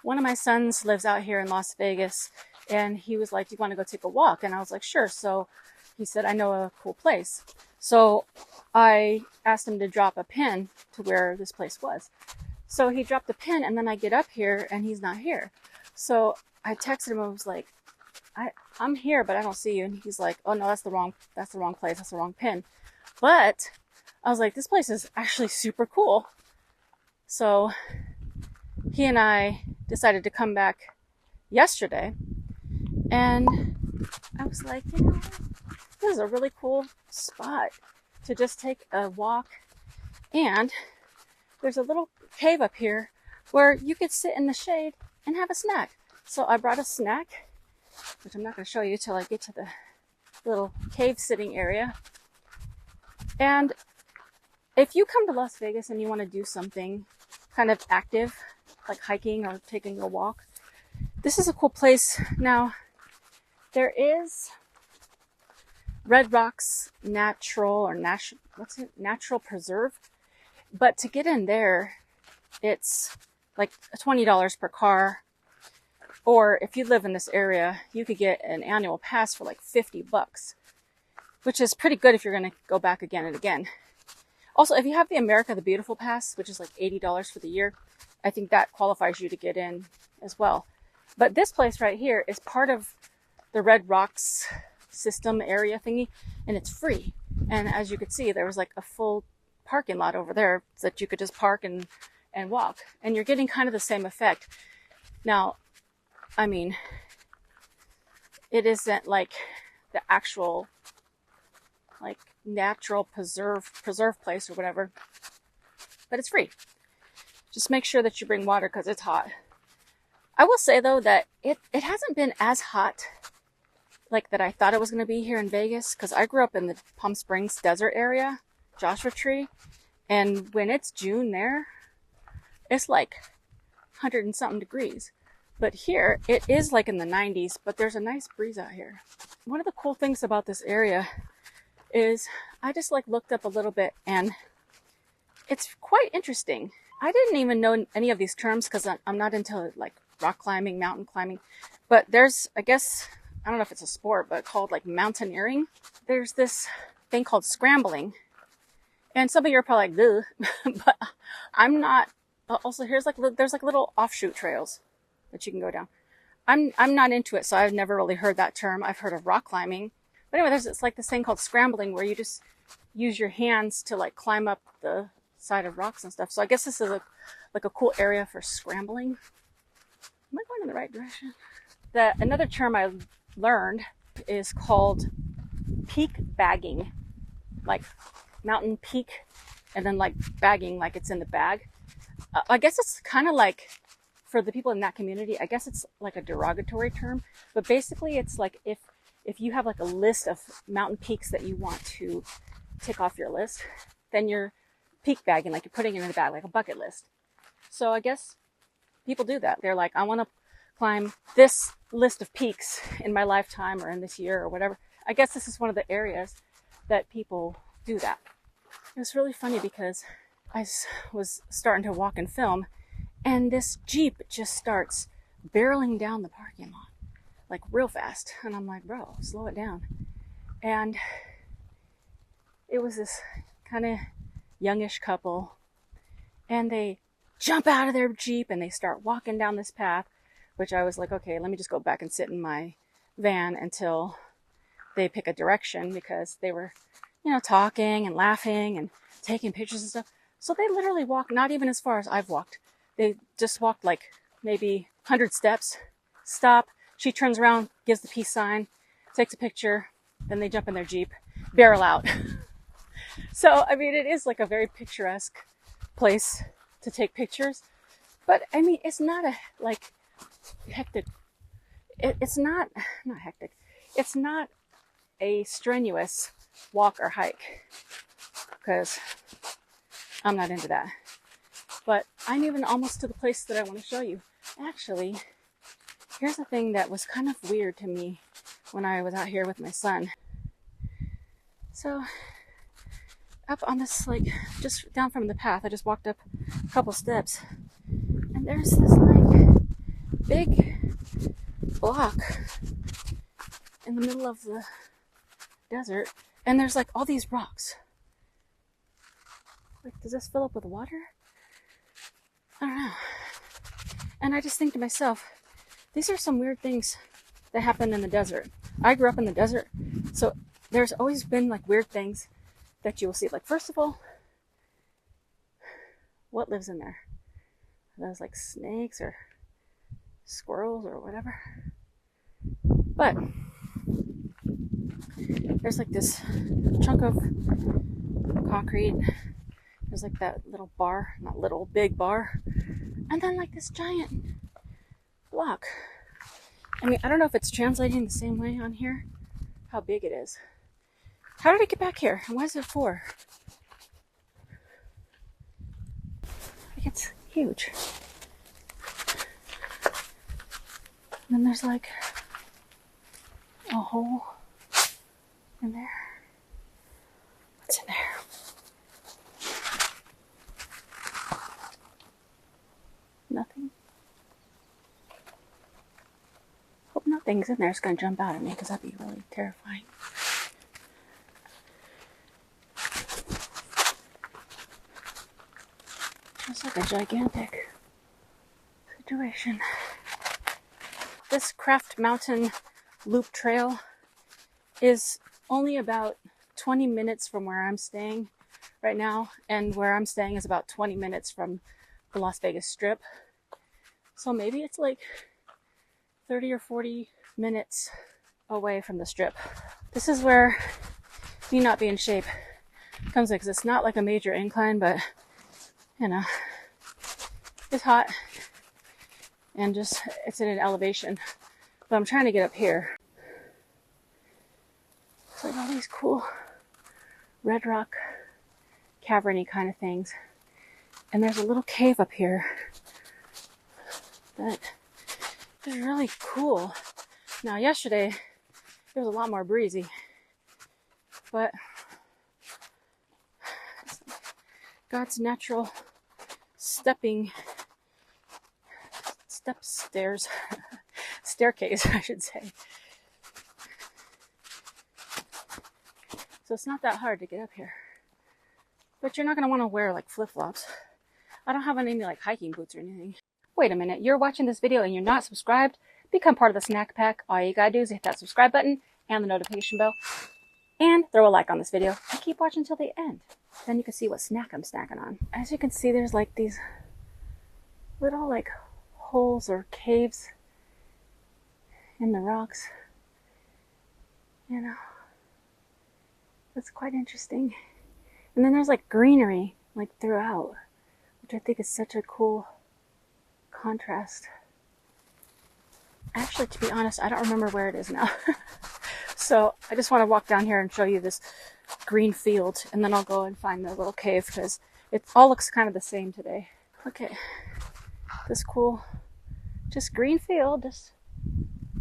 one of my sons lives out here in Las Vegas, and he was like, do you want to go take a walk? And I was like, sure. So he said, I know a cool place. So I asked him to drop a pin to where this place was. So he dropped the pin, and then I get up here and he's not here. So I texted him. I was like, I'm here, but I don't see you. And he's like, oh no, that's the wrong place. That's the wrong pin. But I was like, this place is actually super cool. So he and I decided to come back yesterday, and I was like, you know, this is a really cool spot to just take a walk. And there's a little cave up here where you could sit in the shade and have a snack. So I brought a snack, which I'm not going to show you till I get to the little cave sitting area. And if you come to Las Vegas and you want to do something kind of active, like hiking or taking a walk, this is a cool place. Now, there is Red Rocks Natural Preserve, but to get in there, it's like $20 per car. Or if you live in this area, you could get an annual pass for like $50, which is pretty good if you're going to go back again and again. Also, if you have the America the Beautiful pass, which is like $80 for the year, I think that qualifies you to get in as well. But this place right here is part of the Red Rocks system area thingy, and it's free. And as you could see, there was like a full parking lot over there that you could just park and walk. And you're getting kind of the same effect. Now, I mean, it isn't like the actual like natural preserve place or whatever, but it's free. Just make sure that you bring water because it's hot. I will say though that it hasn't been as hot like that I thought it was going to be here in Vegas, because I grew up in the Palm Springs desert area, Joshua Tree, and when it's June there, it's like 100 and something degrees. But here it is like in the 90s, but there's a nice breeze out here. One of the cool things about this area is I just like looked up a little bit, and it's quite interesting. I didn't even know any of these terms because I'm not into like rock climbing, mountain climbing, but there's, I guess, I don't know if it's a sport, but called like mountaineering. There's this thing called scrambling, and some of you are probably like, ugh, but I'm not. Also, there's like little offshoot trails that you can go down. I'm not into it, so I've never really heard that term. I've heard of rock climbing, but anyway, it's like this thing called scrambling where you just use your hands to like climb up the side of rocks and stuff. So I guess this is like a cool area for scrambling. Am I going in the right direction? Another term I learned is called peak bagging, like mountain peak, and then like bagging, like it's in the bag. I guess it's kind of like, for the people in that community, I guess it's like a derogatory term, but basically it's like if you have like a list of mountain peaks that you want to tick off your list, then you're peak bagging, like you're putting it in the bag, like a bucket list. So I guess people do that. They're like, I want to climb this list of peaks in my lifetime or in this year or whatever. I guess this is one of the areas that people do that. It was really funny because I was starting to walk and film, and this Jeep just starts barreling down the parking lot, like real fast. And I'm like, bro, slow it down. And it was this kind of youngish couple, and they jump out of their Jeep and they start walking down this path, which I was like, okay, let me just go back and sit in my van until they pick a direction, because they were, talking and laughing and taking pictures and stuff. So they literally walked not even as far as I've walked. They just walked like maybe 100 steps, stop. She turns around, gives the peace sign, takes a picture, then they jump in their Jeep, barrel out. So, I mean, it is like a very picturesque place to take pictures. But, I mean, it's not a, like, hectic. It's not hectic. It's not a strenuous walk or hike, because I'm not into that. But I'm even almost to the place that I want to show you. Actually, here's a thing that was kind of weird to me when I was out here with my son. So, up on this, like, just down from the path, I just walked up a couple steps, and there's this, like, big block in the middle of the desert, and there's like all these rocks. Like, does this fill up with water? I don't know. And I just think to myself, these are some weird things that happen in the desert. I grew up in the desert, so there's always been like weird things that you will see. Like, first of all, what lives in there? Are those like snakes or squirrels or whatever? But there's like this chunk of concrete. There's like that little bar, not little, big bar. And then like this giant block. I mean, I don't know if it's translating the same way on here, how big it is. How did it get back here? And what is it for? Like, it's huge. And then there's like a hole in there. What's in there? Nothing. Hope nothing's in there. It's gonna jump out at me because that'd be really terrifying. Just like a gigantic situation. This Craft Mountain Loop Trail is only about 20 minutes from where I'm staying right now, and where I'm staying is about 20 minutes from the Las Vegas Strip. So maybe it's like 30 or 40 minutes away from the Strip. This is where me not being in shape comes in, because it's not like a major incline, but you know, it's hot and just it's in an elevation. But I'm trying to get up here. It's like all these cool red rock caverny kind of things. And there's a little cave up here that is really cool. Now, yesterday, it was a lot more breezy, but God's natural staircase, I should say. So it's not that hard to get up here. But you're not going to want to wear like flip-flops. I don't have any like hiking boots or anything. Wait a minute, you're watching this video and you're not subscribed? Become part of the snack pack. All you gotta do is hit that subscribe button and the notification bell. And throw a like on this video. And keep watching until the end. Then you can see what snack I'm snacking on. As you can see, there's like these little like holes or caves in the rocks. You know, that's quite interesting. And then there's like greenery like throughout, which I think is such a cool contrast. Actually, to be honest, I don't remember where it is now. So I just want to walk down here and show you this green field, and then I'll go and find the little cave because it all looks kind of the same today. Okay, this cool, just green field, just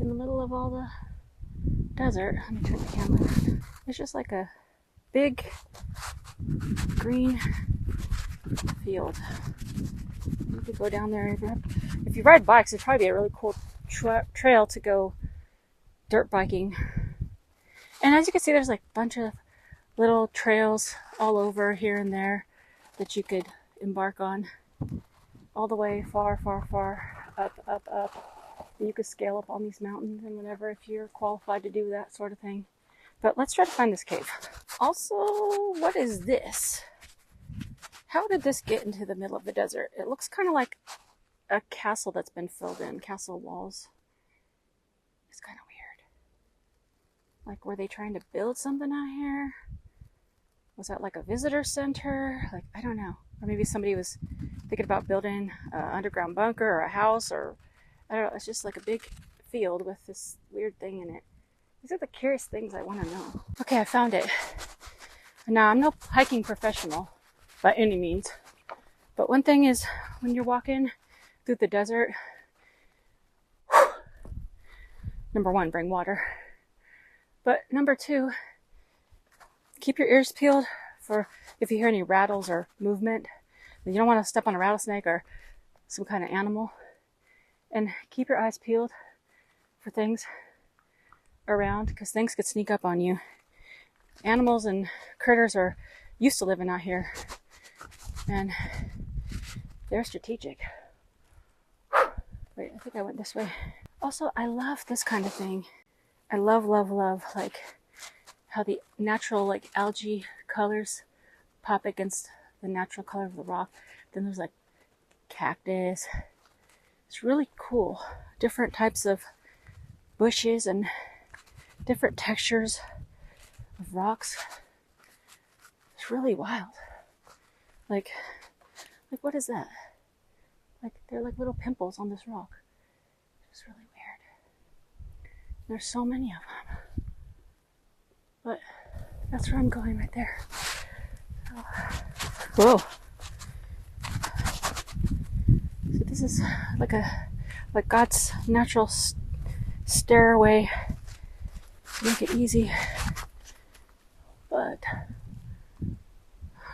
in the middle of all the desert. Let me turn the camera on. It's just like a big green field. You could go down there. If you ride bikes, it'd probably be a really cool trail to go dirt biking. And as you can see, there's like a bunch of little trails all over here and there that you could embark on, all the way far, far, far up. You could scale up on these mountains and whatever if you're qualified to do that sort of thing. But let's try to find this cave. Also, what is this? How did this get into the middle of the desert? It looks kind of like a castle that's been filled in, castle walls. It's kind of weird. Like, were they trying to build something out here? Was that like a visitor center? Like, I don't know. Or maybe somebody was thinking about building an underground bunker or a house, or I don't know. It's just like a big field with this weird thing in it. These are the curious things I want to know. Okay, I found it. Now, I'm no hiking professional by any means. But one thing is, when you're walking through the desert, number one, bring water. But number two, keep your ears peeled for if you hear any rattles or movement. You don't want to step on a rattlesnake or some kind of animal. And keep your eyes peeled for things around, because things could sneak up on you. Animals and critters are used to living out here, and they're strategic. Wait, I think I went this way. Also, I love this kind of thing. I love, like how the natural like algae colors pop against the natural color of the rock. Then there's like cactus. It's really cool. Different types of bushes and different textures of rocks. It's really wild. Like what is that? Like they're like little pimples on this rock. It's really weird. There's so many of them. But that's where I'm going right there. Whoa. So this is like God's natural stairway to make it easy. But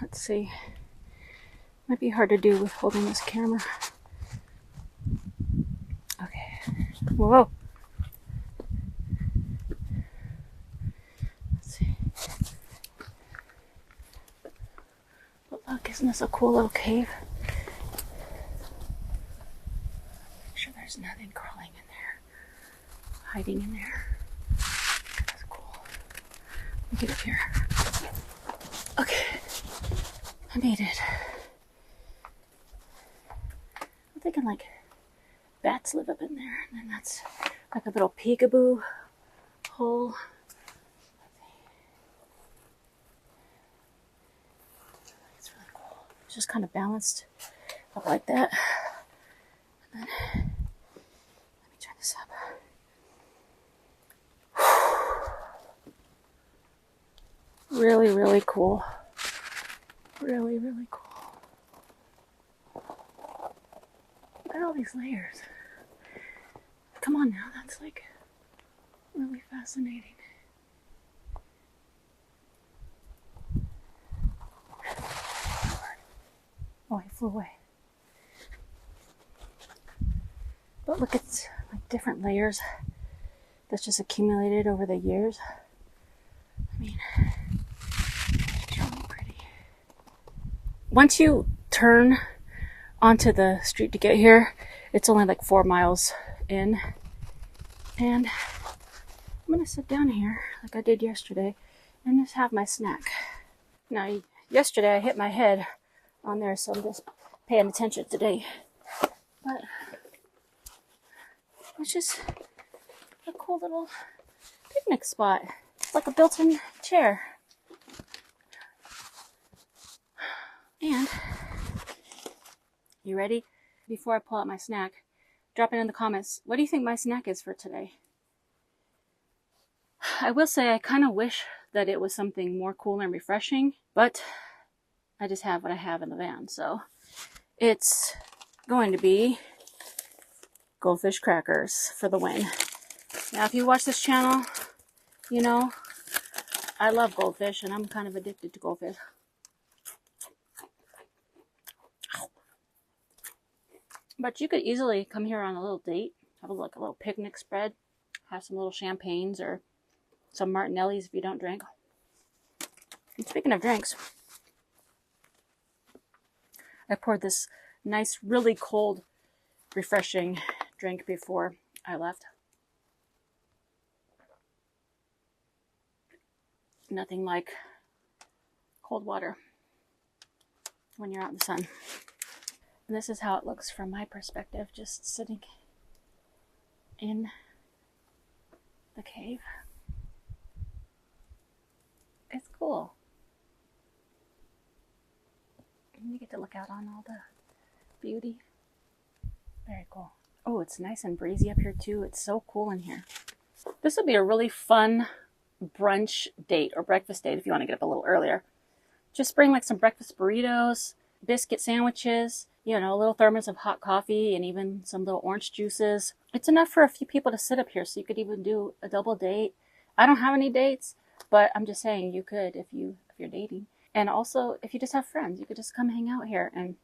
let's see. Might be hard to do with holding this camera. Okay. Whoa. Let's see. But look, isn't this a cool little cave? Make sure there's nothing crawling in there, hiding in there. That's cool. Let me get up here. Okay. I made it. I'm thinking like bats live up in there, and then that's like a little peekaboo hole. It's really cool. It's just kind of balanced up like that. And then, let me turn this up. Really, really cool. Really, really cool. Look at all these layers. Come on now, that's like really fascinating. Oh, he flew away. But look, it's like different layers that's just accumulated over the years. I mean, it's really pretty. Once you turn onto the street to get here, it's only like 4 miles in. And I'm gonna sit down here like I did yesterday and just have my snack. Now, yesterday I hit my head on there, so I'm just paying attention today. But it's just a cool little picnic spot. It's like a built-in chair. And you ready? Before I pull out my snack, drop it in the comments. What do you think my snack is for today? I will say I kind of wish that it was something more cool and refreshing, but I just have what I have in the van. So it's going to be goldfish crackers for the win. Now, if you watch this channel, you know I love goldfish, and I'm kind of addicted to goldfish. But you could easily come here on a little date, have a little picnic spread, have some little champagnes or some Martinellis if you don't drink. And speaking of drinks, I poured this nice, really cold, refreshing drink before I left. Nothing like cold water when you're out in the sun. And this is how it looks from my perspective, just sitting in the cave. It's cool. And you get to look out on all the beauty. Very cool. Oh, it's nice and breezy up here too. It's so cool in here. This would be a really fun brunch date or breakfast date if you want to get up a little earlier. Just bring like some breakfast burritos, biscuit sandwiches, you know, a little thermos of hot coffee, and even some little orange juices. It's enough for a few people to sit up here, so you could even do a double date. I don't have any dates, but I'm just saying you could if you're dating. And also, if you just have friends, you could just come hang out here and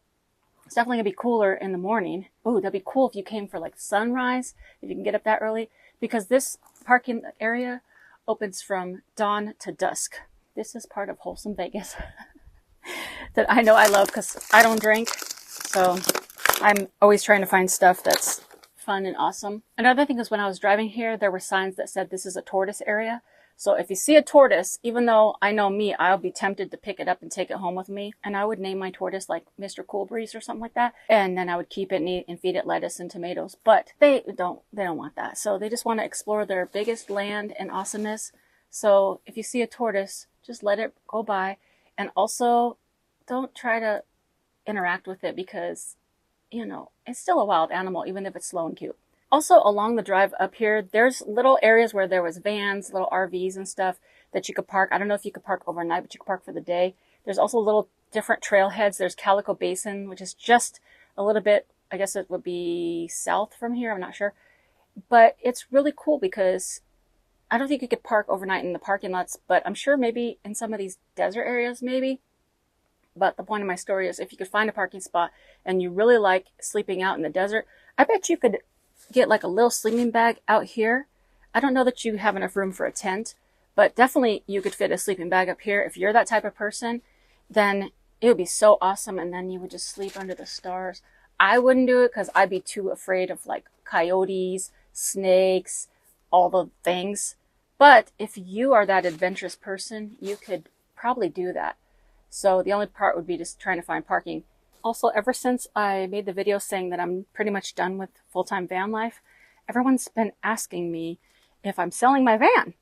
It's definitely gonna be cooler in the morning. Oh, that'd be cool if you came for like sunrise, if you can get up that early, because this parking area opens from dawn to dusk. This is part of wholesome Vegas that I know I love because I don't drink. So I'm always trying to find stuff that's fun and awesome. Another thing is when I was driving here, there were signs that said this is a tortoise area. So if you see a tortoise, even though I know me, I'll be tempted to pick it up and take it home with me. And I would name my tortoise like Mr. Cool Breeze or something like that. And then I would keep it and eat and feed it lettuce and tomatoes. But they don't want that. So they just want to explore their biggest land and awesomeness. So if you see a tortoise, just let it go by. And also don't try to interact with it because, you know, it's still a wild animal, even if it's slow and cute. Also, along the drive up here, there's little areas where there was vans, little RVs and stuff that you could park. I don't know if you could park overnight, but you could park for the day. There's also little different trailheads. There's Calico Basin, which is just a little bit, I guess it would be south from here. I'm not sure. But it's really cool because I don't think you could park overnight in the parking lots, but I'm sure maybe in some of these desert areas, maybe. But the point of my story is if you could find a parking spot and you really like sleeping out in the desert, I bet you could get like a little sleeping bag out here. I don't know that you have enough room for a tent, but definitely you could fit a sleeping bag up here. If you're that type of person, then it would be so awesome. And then you would just sleep under the stars. I wouldn't do it because I'd be too afraid of like coyotes, snakes, all the things. But if you are that adventurous person, you could probably do that. So the only part would be just trying to find parking. Also, ever since I made the video saying that I'm pretty much done with full-time van life, everyone's been asking me if I'm selling my van.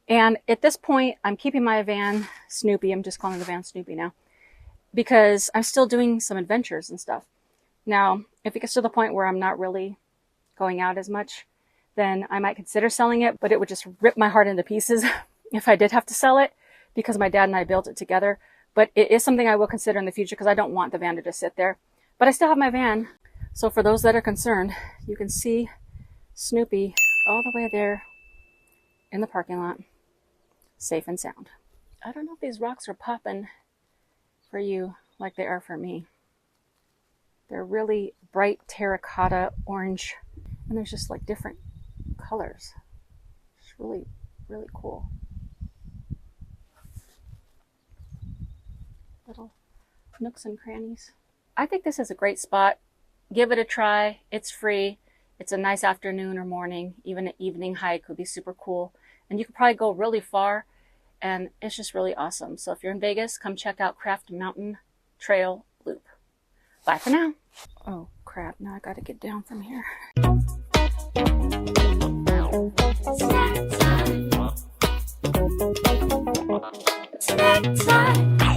And at this point, I'm keeping my van Snoopy. I'm just calling the van Snoopy now because I'm still doing some adventures and stuff. Now, if it gets to the point where I'm not really going out as much, then I might consider selling it, but it would just rip my heart into pieces if I did have to sell it because my dad and I built it together. But it is something I will consider in the future because I don't want the van to just sit there. But I still have my van. So for those that are concerned, you can see Snoopy all the way there in the parking lot, safe and sound. I don't know if these rocks are popping for you like they are for me. They're really bright terracotta orange. And there's just like different colors. It's really, really cool. Little nooks and crannies. I think this is a great spot. Give it a try. It's free. It's a nice afternoon or morning. Even an evening hike would be super cool. And you could probably go really far. And it's just really awesome. So if you're in Vegas, come check out Craft Mountain Trail Loop. Bye for now. Oh crap, now I gotta get down from here. Snack time. Snack time.